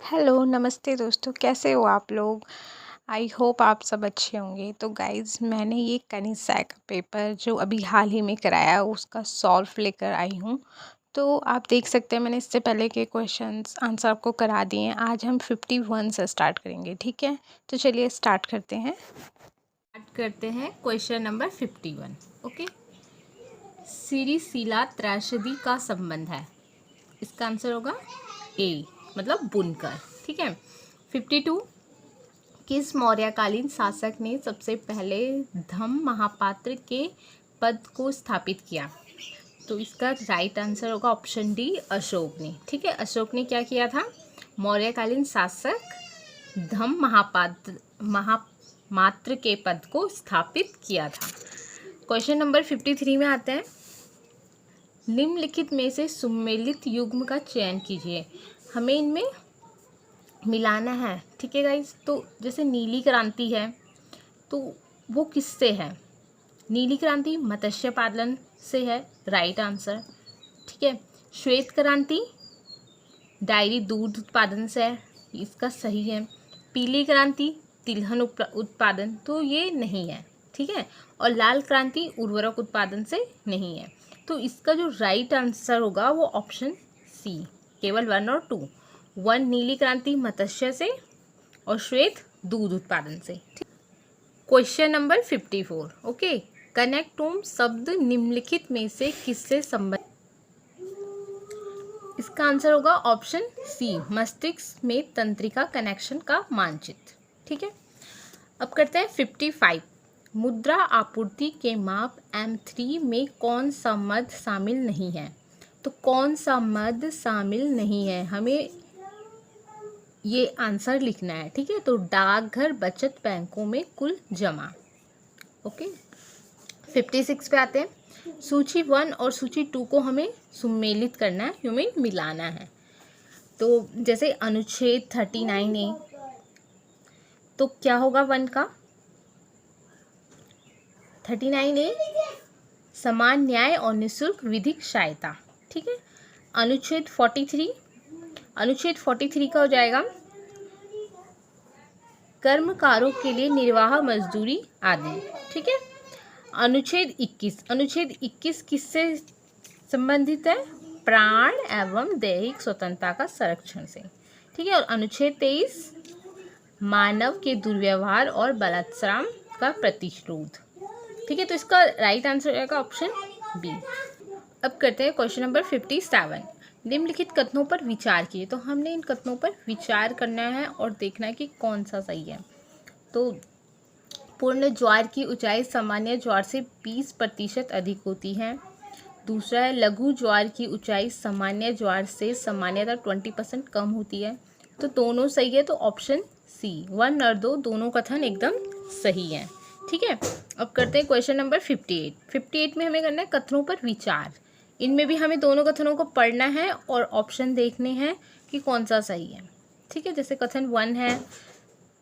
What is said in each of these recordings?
Hello, नमस्ते दोस्तों, कैसे हो आप लोग? आई होप आप सब अच्छे होंगे। तो गाइज़ मैंने ये कनिष्का का पेपर जो अभी हाल ही में कराया उसका सॉल्व लेकर आई हूँ। तो आप देख सकते हैं मैंने इससे पहले के क्वेश्चंस आंसर आपको करा दिए हैं। आज हम 51 से स्टार्ट करेंगे, ठीक है? तो चलिए स्टार्ट करते हैं। Question number 51। ओके, सिरिसिला त्रासदी का संबंध है। इसका आंसर होगा ए, मतलब बुनकर। ठीक है। 52, किस मौर्यकालीन शासक ने सबसे पहले धम्म महापात्र के पद को स्थापित किया? तो इसका राइट आंसर होगा ऑप्शन डी, अशोक ने। ठीक है, अशोक ने क्या किया था? मौर्यकालीन शासक धम्म महामात्र के पद को स्थापित किया था। क्वेश्चन नंबर 53 में आते हैं। निम्नलिखित में से सुमेलित युग्म का चयन कीजिए। हमें इनमें मिलाना है। ठीक है गाइज, तो जैसे नीली क्रांति है तो वो किससे है? नीली क्रांति मत्स्य पालन से है, राइट आंसर। ठीक है। श्वेत क्रांति डायरी दूध उत्पादन से है, इसका सही है। पीली क्रांति तिलहन उत्पादन, तो ये नहीं है। ठीक है। और लाल क्रांति उर्वरक उत्पादन से नहीं है। तो इसका जो राइट आंसर होगा वो ऑप्शन सी, केवल 1 और 2। 1 नीली क्रांति मत्स्य से और श्वेत दूध उत्पादन से। Question number 54। ओके, कनेक्टोम शब्द निम्नलिखित में से किससे संबंधित? इसका आंसर होगा ऑप्शन सी, मस्तिष्क में तंत्रिका कनेक्शन का मानचित्र। ठीक है। अब करते हैं 55। मुद्रा आपूर्ति के माप M3 में कौन सा मद शामिल नहीं है? तो कौन सा मद शामिल नहीं है, हमें ये आंसर लिखना है। ठीक है। तो डाकघर बचत बैंकों में कुल जमा। ओके, 56 पे आते हैं। सूची 1 और सूची 2 को हमें सुमेलित करना है, हमें मिलाना है। तो जैसे अनुच्छेद 39A, तो क्या होगा 1 का? 39A समान न्याय और निःशुल्क विधिक सहायता। ठीक है। अनुच्छेद 43 का हो जाएगा कर्मकारों के लिए निर्वाह मजदूरी आदि। ठीक है। अनुच्छेद 21 किससे संबंधित है? प्राण एवं दैहिक स्वतंत्रता का संरक्षण से। ठीक है। और अनुच्छेद 23 मानव के दुर्व्यवहार और बलात्कार का प्रतिरोध। ठीक है। तो इसका राइट आंसर रहेगा ऑप्शन बी। अब करते हैं क्वेश्चन नंबर 57। निम्नलिखित कथनों पर विचार कीजिए। तो हमने इन कथनों पर विचार करना है और देखना है कि कौन सा सही है। तो पूर्ण ज्वार की ऊंचाई सामान्य ज्वार से 20% अधिक होती है। दूसरा है लघु ज्वार की ऊंचाई सामान्य ज्वार से सामान्यतः 20% कम होती है। तो दोनों सही है, तो ऑप्शन सी 1 और 2 दोनों कथन एकदम सही है। ठीक है। अब करते हैं क्वेश्चन नंबर 58 में हमें करना है कथनों पर विचार। इनमें भी हमें दोनों कथनों को पढ़ना है और ऑप्शन देखने हैं कि कौन सा सही है। ठीक है। जैसे कथन 1 है,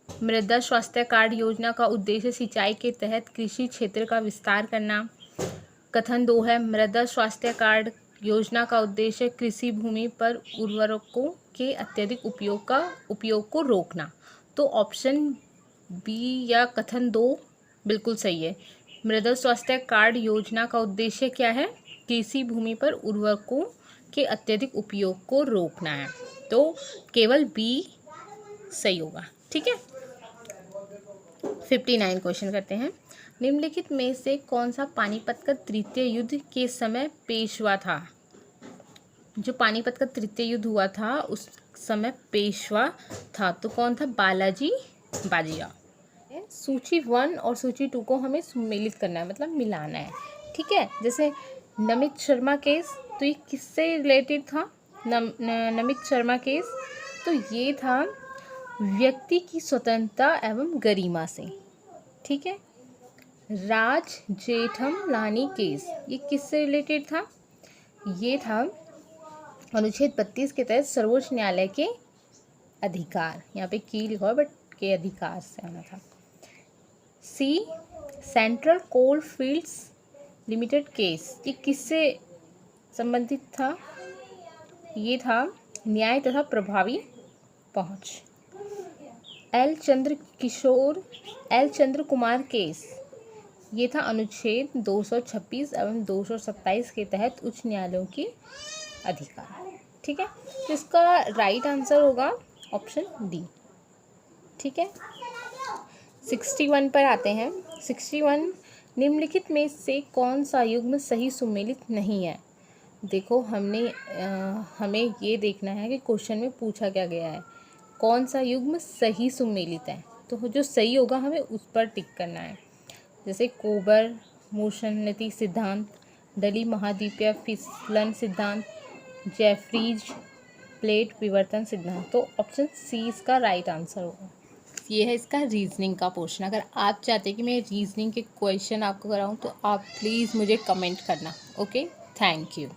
मृदा स्वास्थ्य कार्ड योजना का उद्देश्य सिंचाई के तहत कृषि क्षेत्र का विस्तार करना। कथन 2 है, मृदा स्वास्थ्य कार्ड योजना का उद्देश्य कृषि भूमि पर उर्वरकों के अत्यधिक उपयोग को रोकना। तो ऑप्शन बी या कथन 2 बिल्कुल सही है। मृदा स्वास्थ्य कार्ड योजना का उद्देश्य क्या है? कृषि भूमि पर उर्वरकों के अत्यधिक उपयोग को रोकना है। तो केवल बी सही होगा। ठीक है। 59 क्वेश्चन करते हैं। निम्नलिखित में से कौन सा पानीपत का तृतीय युद्ध के समय पेशवा था? जो पानीपत का तृतीय युद्ध हुआ था उस समय पेशवा था, तो कौन था? बालाजी बाजीराव। सूची 1 और सूची 2 को हमें सुमेलित करना है, मतलब मिलाना है। ठीक है। जैसे नमित शर्मा केस, तो ये किससे रिलेटेड था? नमित शर्मा केस तो ये था व्यक्ति की स्वतंत्रता एवं गरिमा से। ठीक है। राज जेठमलानी केस, ये किससे रिलेटेड था? ये था अनुच्छेद 32 के तहत सर्वोच्च न्यायालय के अधिकार, यहाँ पे की लिखा है बट के अधिकार से आना था। C central coal fields limited case, ये किससे संबंधित था? ये था न्याय तथा प्रभावी पहुँच। एल चंद्र कुमार केस, ये था अनुच्छेद 226 एवं 227 के तहत उच्च न्यायालयों की अधिकार। ठीक है, तो इसका राइट आंसर होगा ऑप्शन डी। ठीक है, 61 पर आते हैं। 61, निम्नलिखित में से कौन सा युग्म सही सुमेलित नहीं है। देखो हमें ये देखना है कि क्वेश्चन में पूछा क्या गया है, कौन सा युग्म सही सुमेलित है, तो जो सही होगा हमें उस पर टिक करना है। जैसे कोबर मोशननीति सिद्धांत, डली महाद्वीपीय फिसलन सिद्धांत, जेफरीज प्लेट विवर्तन सिद्धांत। तो ऑप्शन सी इसका राइट आंसर होगा। ये है इसका रीजनिंग का पोर्शन। अगर आप चाहते हैं कि मैं रीजनिंग के क्वेश्चन आपको कराऊं तो आप प्लीज़ मुझे कमेंट करना। Okay, thank you.